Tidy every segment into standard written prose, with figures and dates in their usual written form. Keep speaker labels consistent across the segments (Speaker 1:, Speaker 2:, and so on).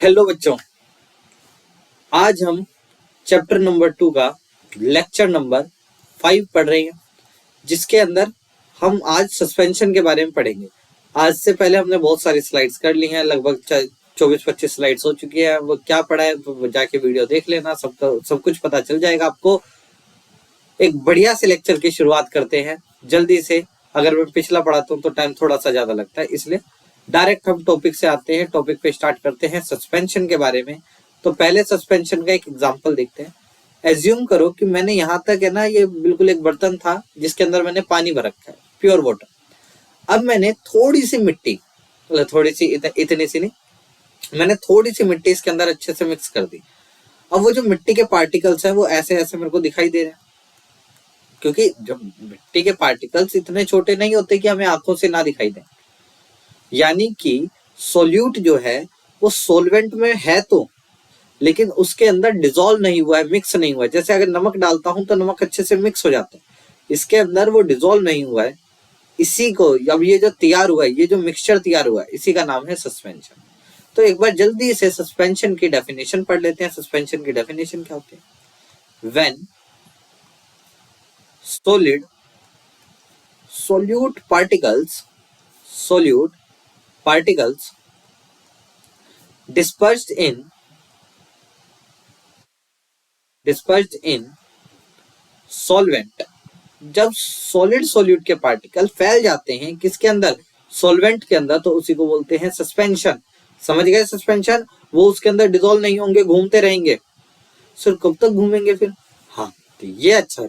Speaker 1: Hello बच्चों, आज हम चैप्टर नंबर 2 का लेक्चर नंबर 5 पढ़ रहे हैं, जिसके अंदर हम आज सस्पेंशन के बारे में पढ़ेंगे। आज से पहले हमने बहुत सारी स्लाइड्स कर ली हैं, लगभग 24-25 स्लाइड्स हो चुकी है। वो क्या पढ़ा है तो जाके वीडियो देख लेना, सब कुछ पता चल जाएगा आपको। एक बढ़िया से लेक्चर की शुरुआत करते हैं जल्दी से। अगर मैं पिछला पढ़ाता हूँ तो टाइम थोड़ा सा ज्यादा लगता है, इसलिए डायरेक्ट हम टॉपिक से आते हैं। टॉपिक पे स्टार्ट करते हैं सस्पेंशन के बारे में। तो पहले सस्पेंशन का एक एग्जांपल देखते हैं। एज्यूम करो कि मैंने यहाँ तक है ना, ये बिल्कुल एक बर्तन था जिसके अंदर मैंने पानी भर रखा है, प्योर वाटर। अब मैंने थोड़ी सी मिट्टी, मतलब थोड़ी सी, इतनी सी नहीं, मैंने थोड़ी सी मिट्टी इसके अंदर अच्छे से मिक्स कर दी। अब वो जो मिट्टी के पार्टिकल्स हैं वो ऐसे ऐसे मेरे को दिखाई दे रहे हैं, क्योंकि जब मिट्टी के पार्टिकल्स इतने छोटे नहीं होते कि हमें आंखों से ना दिखाई दें। यानी कि सोल्यूट जो है वो सोलवेंट में है तो, लेकिन उसके अंदर डिजोल्व नहीं हुआ है, मिक्स नहीं हुआ है। जैसे अगर नमक डालता हूं तो नमक अच्छे से मिक्स हो जाता है, इसके अंदर वो डिजोल्व नहीं हुआ है। इसी को, अब ये जो तैयार हुआ है, ये जो मिक्सचर तैयार हुआ है, इसी का नाम है सस्पेंशन। तो एक बार जल्दी से सस्पेंशन की डेफिनेशन पढ़ लेते हैं। सस्पेंशन की डेफिनेशन क्या होती है? When solid solute particles dispersed in solvent, जब सॉलिड सोल्यूट के पार्टिकल फैल जाते हैं किसके अंदर? सॉल्वेंट के अंदर, तो उसी को बोलते हैं सस्पेंशन। समझ गए? सस्पेंशन वो उसके अंदर डिसॉल्व नहीं होंगे, घूमते रहेंगे। सर कब तक घूमेंगे फिर? हाँ, तो ये अच्छा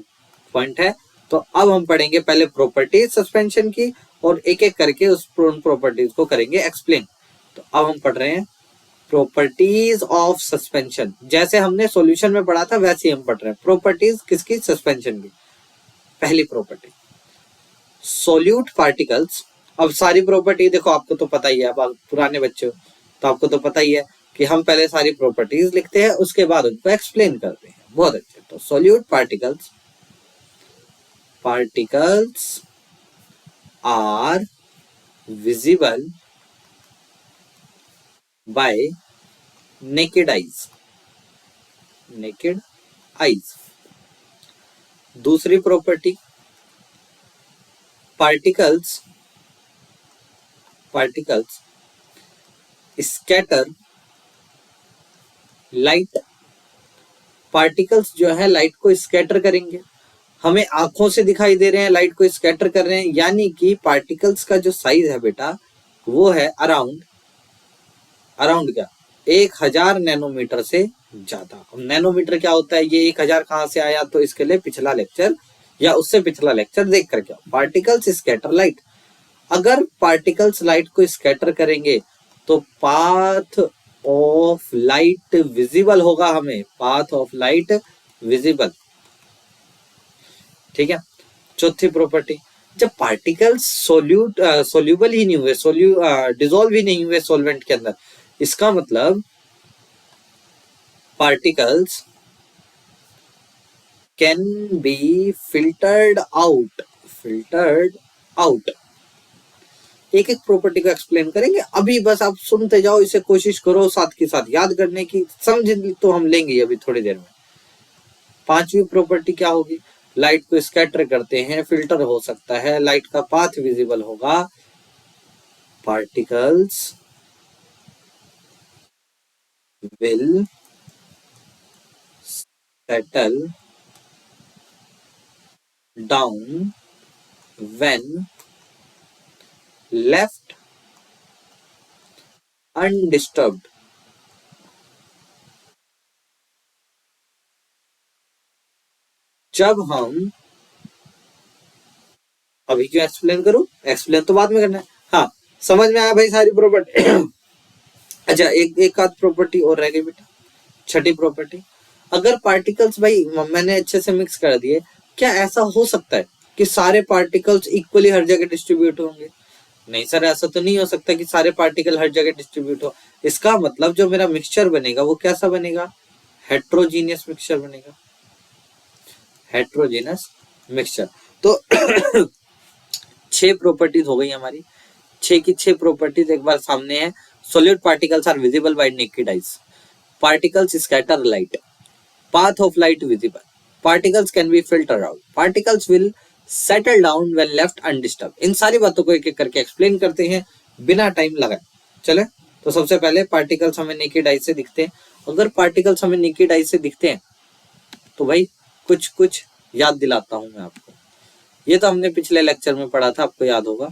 Speaker 1: पॉइंट है। तो अब हम पढ़ेंगे पहले प्रॉपर्टीज सस्पेंशन की, और एक एक करके उस प्रॉपर्टीज को करेंगे एक्सप्लेन। तो अब हम पढ़ रहे हैं प्रॉपर्टीज ऑफ सस्पेंशन। जैसे हमने सॉल्यूशन में पढ़ा था वैसे ही हम पढ़ रहे हैं प्रॉपर्टीज किसकी? सस्पेंशन की। पहली प्रॉपर्टी, सोल्यूट पार्टिकल्स। अब सारी प्रॉपर्टी देखो, आपको तो पता ही है, अब पुराने बच्चे हो तो आपको तो पता ही है कि हम पहले सारी प्रॉपर्टीज लिखते हैं, उसके बाद उनको एक्सप्लेन करते हैं। बहुत अच्छे। तो solute particles are visible by naked eyes. दूसरी property, particles scatter light. Particles जो है लाइट को स्कैटर करेंगे। हमें आंखों से दिखाई दे रहे हैं, लाइट को स्कैटर कर रहे हैं। यानी कि पार्टिकल्स का जो साइज है बेटा, वो है अराउंड क्या? 1000 नैनोमीटर से ज्यादा। अब नैनोमीटर क्या होता है, ये 1000 कहां से आया? तो इसके लिए पिछला लेक्चर या उससे पिछला लेक्चर देख करके। Particles scatter light. अगर पार्टिकल्स लाइट को स्कैटर करेंगे तो पाथ ऑफ लाइट विजिबल होगा हमें, पाथ ऑफ लाइट विजिबल। ठीक है। चौथी प्रॉपर्टी, जब पार्टिकल्स सोल्यूबल ही नहीं हुए, डिसॉल्व ही नहीं हुए सॉल्वेंट के अंदर, इसका मतलब particles can be filtered out. एक एक प्रॉपर्टी को एक्सप्लेन करेंगे। अभी बस आप सुनते जाओ, इसे कोशिश करो साथ के साथ याद करने की। समझ तो हम लेंगे अभी थोड़ी देर में। पांचवी प्रॉपर्टी क्या होगी? लाइट को स्कैटर करते हैं, फिल्टर हो सकता है, लाइट का पाथ विजिबल होगा। Particles will settle down when left undisturbed. जब हम, अभी क्यों एक्सप्लेन करूं? एक्सप्लेन तो बाद में करना है। हाँ, समझ में आया भाई सारी प्रॉपर्टी? अच्छा, एक आध प्रॉपर्टी और रह गई बेटा, छठी प्रॉपर्टी। अगर पार्टिकल्स भाई मैंने अच्छे से मिक्स कर दिए, क्या ऐसा हो सकता है कि सारे पार्टिकल्स इक्वली हर जगह डिस्ट्रीब्यूट होंगे? नहीं सर, ऐसा तो नहीं हो सकता कि सारे पार्टिकल हर जगह डिस्ट्रीब्यूट हो। इसका मतलब जो मेरा मिक्सचर बनेगा वो कैसा बनेगा? हेट्रोजीनियस मिक्सचर बनेगा, हेट्रोजीनियस मिक्सचर। तो 6 प्रॉपर्टीज हो गई हमारी। 6 की 6 प्रॉपर्टीज एक बार सामने है। solute particles are visible by naked eyes. Particles scatter light. Path of light visible. Particles can be filtered out. Particles will settle down when left undisturbed. इन सारी बातों को एक एक करके एक्सप्लेन करते हैं बिना टाइम लगाए. चले तो सबसे पहले पार्टिकल्स हमें नेकेड आई से दिखते हैं. अगर पार्टिकल्स हमें नेकेड आई से दिखते हैं तो भाई कुछ कुछ याद दिलाता हूं मैं आपको. ये तो हमने पिछले लेक्चर में पढ़ा था, आपको याद होगा.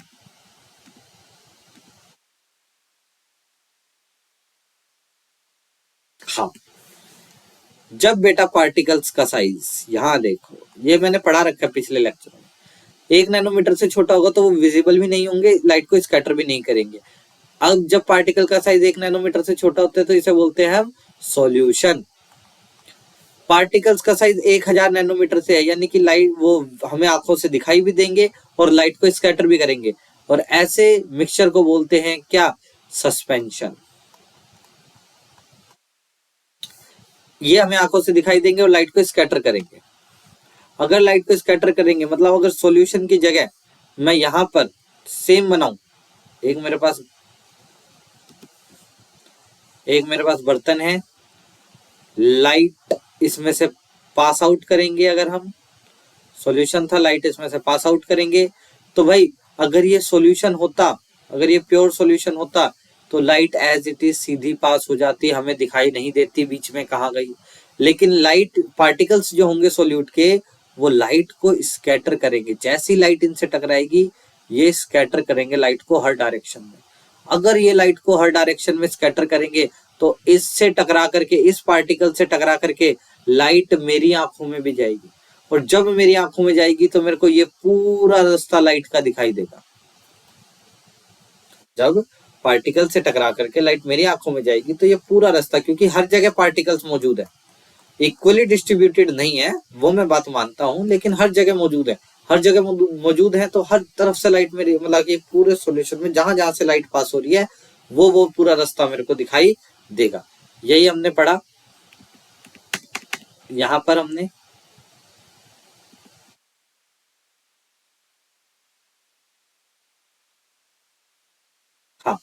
Speaker 1: हाँ, जब बेटा पार्टिकल्स का साइज, यहाँ देखो ये मैंने पढ़ा रखा है पिछले लेक्चर में, 1 नैनोमीटर से छोटा होगा तो वो विजिबल भी नहीं होंगे, लाइट को स्कैटर भी नहीं करेंगे. अब जब पार्टिकल का साइज 1 नैनोमीटर से छोटा होता है तो इसे बोलते हैं हम सॉल्यूशन. पार्टिकल्स का साइज 1000 नैनोमीटर से है, यानी कि लाइट वो हमें आंखों से दिखाई भी देंगे और लाइट को स्कैटर भी करेंगे, और ऐसे मिक्सचर को बोलते हैं क्या? सस्पेंशन. ये हमें आंखों से दिखाई देंगे और लाइट को स्कैटर करेंगे. अगर लाइट को स्कैटर करेंगे मतलब अगर सॉल्यूशन की जगह मैं यहां पर सेम बनाऊं, एक मेरे पास बर्तन है, लाइट इसमें से पास आउट करेंगे, अगर हम सॉल्यूशन था, लाइट इसमें से पास आउट करेंगे, तो भाई अगर ये सॉल्यूशन होता, अगर ये प्योर सॉल्यूशन होता तो लाइट एज इट इज सीधी पास हो जाती, हमें दिखाई नहीं देती बीच में कहाँ गई. लेकिन लाइट पार्टिकल्स जो होंगे सॉल्यूट के, वो लाइट को स्कैटर करेंगे. जैसी लाइट इनसे टकराएगी ये स्कैटर करेंगे लाइट को हर डायरेक्शन में. अगर ये लाइट को हर डायरेक्शन में स्कैटर करेंगे तो इससे टकरा करके, इस पार्टिकल से टकरा करके लाइट मेरी आंखों में भी जाएगी, और जब मेरी आंखों में जाएगी तो मेरे को ये पूरा रास्ता लाइट का दिखाई देगा. जब पार्टिकल से टकरा करके लाइट मेरी आंखों में जाएगी तो ये पूरा रास्ता, क्योंकि हर जगह पार्टिकल्स मौजूद है, इक्वली डिस्ट्रीब्यूटेड नहीं है वो मैं बात मानता हूं, लेकिन हर जगह मौजूद है. हर जगह मौजूद है तो हर तरफ से लाइट मेरी, मतलब कि पूरे सॉल्यूशन में जहां जहां से लाइट पास हो रही है वो पूरा रास्ता मेरे को दिखाई देगा. यही हमने पढ़ा यहां पर हमने. हाँ,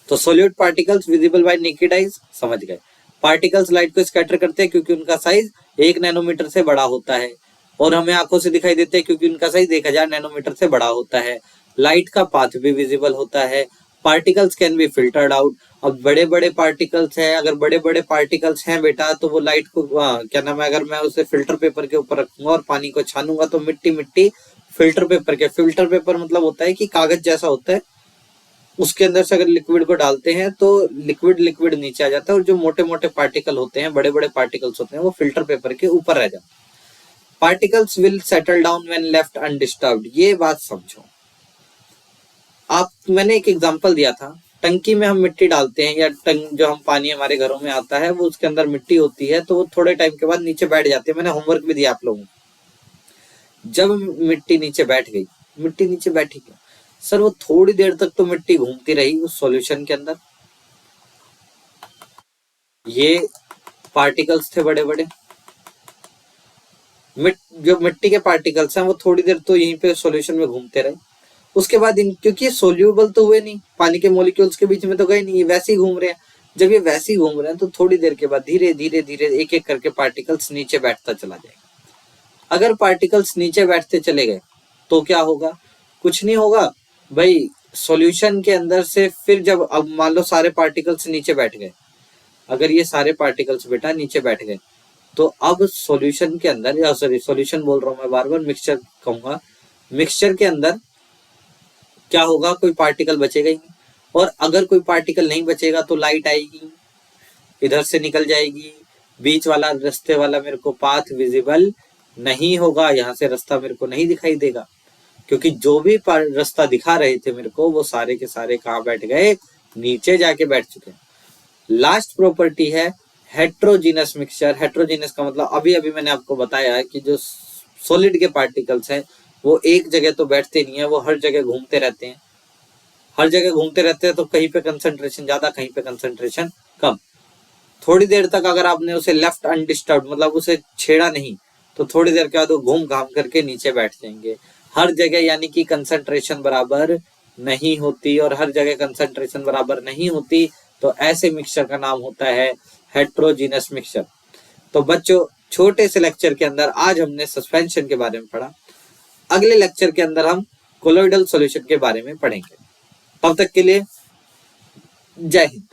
Speaker 1: तो solute particles visible bye naked eyes, समझ गए. पार्टिकल्स लाइट को स्कैटर करते हैं क्योंकि उनका साइज 1 नैनोमीटर से बड़ा होता है, और हमें आंखों से दिखाई देते हैं क्योंकि उनका साइज 1000 नैनोमीटर से बड़ा होता है. लाइट का पाथ भी विजिबल होता है. Particles can be filtered out. अब बड़े बड़े पार्टिकल्स हैं, अगर बड़े बड़े पार्टिकल्स हैं बेटा तो वो लाइट को क्या नाम है, अगर मैं उसे फिल्टर पेपर के ऊपर रखूंगा और पानी को छानूंगा तो मिट्टी फिल्टर पेपर के, फिल्टर पेपर मतलब होता है कि कागज जैसा होता है, उसके अंदर से अगर लिक्विड को डालते हैं तो लिक्विड नीचे आ जाता है, और जो मोटे मोटे पार्टिकल होते हैं, बड़े बड़े पार्टिकल्स होते हैं, वो फिल्टर पेपर के ऊपर रह जाते हैं. Particles will settle down when left undisturbed. ये बात समझो आप. मैंने एक एग्जांपल दिया था, टंकी में हम मिट्टी डालते हैं, या जो हम पानी हमारे घरों में आता है वो उसके अंदर मिट्टी होती है, तो वो थोड़े टाइम के बाद नीचे बैठ जाती है. मैंने होमवर्क भी दिया आप लोगों को. जब मिट्टी नीचे बैठी क्यों सर? वो थोड़ी देर तक तो मिट्टी घूमती रही उस सॉल्यूशन के अंदर. ये पार्टिकल्स थे बड़े बड़े, जो मिट्टी के पार्टिकल्स हैं वो थोड़ी देर तो यहीं पे सॉल्यूशन में घूमते रहे. उसके बाद क्योंकि ये सोल्यूबल तो हुए नहीं, पानी के मॉलिक्यूल्स के बीच में तो गए नहीं, ये वैसे ही घूम रहे हैं. जब ये वैसे ही घूम रहे हैं तो थोड़ी देर के बाद धीरे धीरे एक एक करके पार्टिकल्स नीचे बैठता चला जाएगा. अगर पार्टिकल्स नीचे बैठते चले गए तो क्या होगा? कुछ नहीं होगा भाई. सॉल्यूशन के अंदर से फिर जब, अब मान लो सारे पार्टिकल्स नीचे बैठ गए, अगर ये सारे पार्टिकल्स बेटा नीचे बैठ गए तो अब सॉल्यूशन के अंदर, या सॉरी सॉल्यूशन बोल रहा हूं मैं बार बार, मिक्सचर कहूंगा, मिक्सचर के अंदर क्या होगा? कोई पार्टिकल बचेगा ही नहीं. और अगर कोई पार्टिकल नहीं बचेगा तो लाइट आएगी, इधर से निकल जाएगी, बीच वाला रास्ते वाला मेरे को पाथ विजिबल नहीं होगा, यहाँ से रास्ता मेरे को नहीं दिखाई देगा, क्योंकि जो भी रास्ता दिखा रहे थे मेरे को वो सारे के सारे कहाँ बैठ गए? नीचे जाके बैठ चुके हैं. लास्ट प्रॉपर्टी है हेट्रोजीनस मिक्सचर. हेट्रोजीनस का मतलब अभी अभी मैंने आपको बताया है कि जो सॉलिड के पार्टिकल्स हैं वो एक जगह तो बैठते नहीं है, वो हर जगह घूमते रहते हैं. हर जगह घूमते रहते हैं तो कहीं पे कंसंट्रेशन ज्यादा, कहीं पे कंसंट्रेशन कम. थोड़ी देर तक अगर आपने उसे लेफ्ट अनडिस्टर्ब, मतलब उसे छेड़ा नहीं, तो थोड़ी देर के बाद वो घूम घाम करके नीचे बैठ जाएंगे हर जगह, यानी कि कंसंट्रेशन बराबर नहीं होती और हर जगह कंसंट्रेशन बराबर नहीं होती, तो ऐसे मिक्सचर का नाम होता है हेट्रोजीनस मिक्सचर। तो बच्चों, छोटे से लेक्चर के अंदर आज हमने सस्पेंशन के बारे में पढ़ा। अगले लेक्चर के अंदर हम कोलोइडल सॉल्यूशन के बारे में पढ़ेंगे। तब तक के लिए जय हिंद।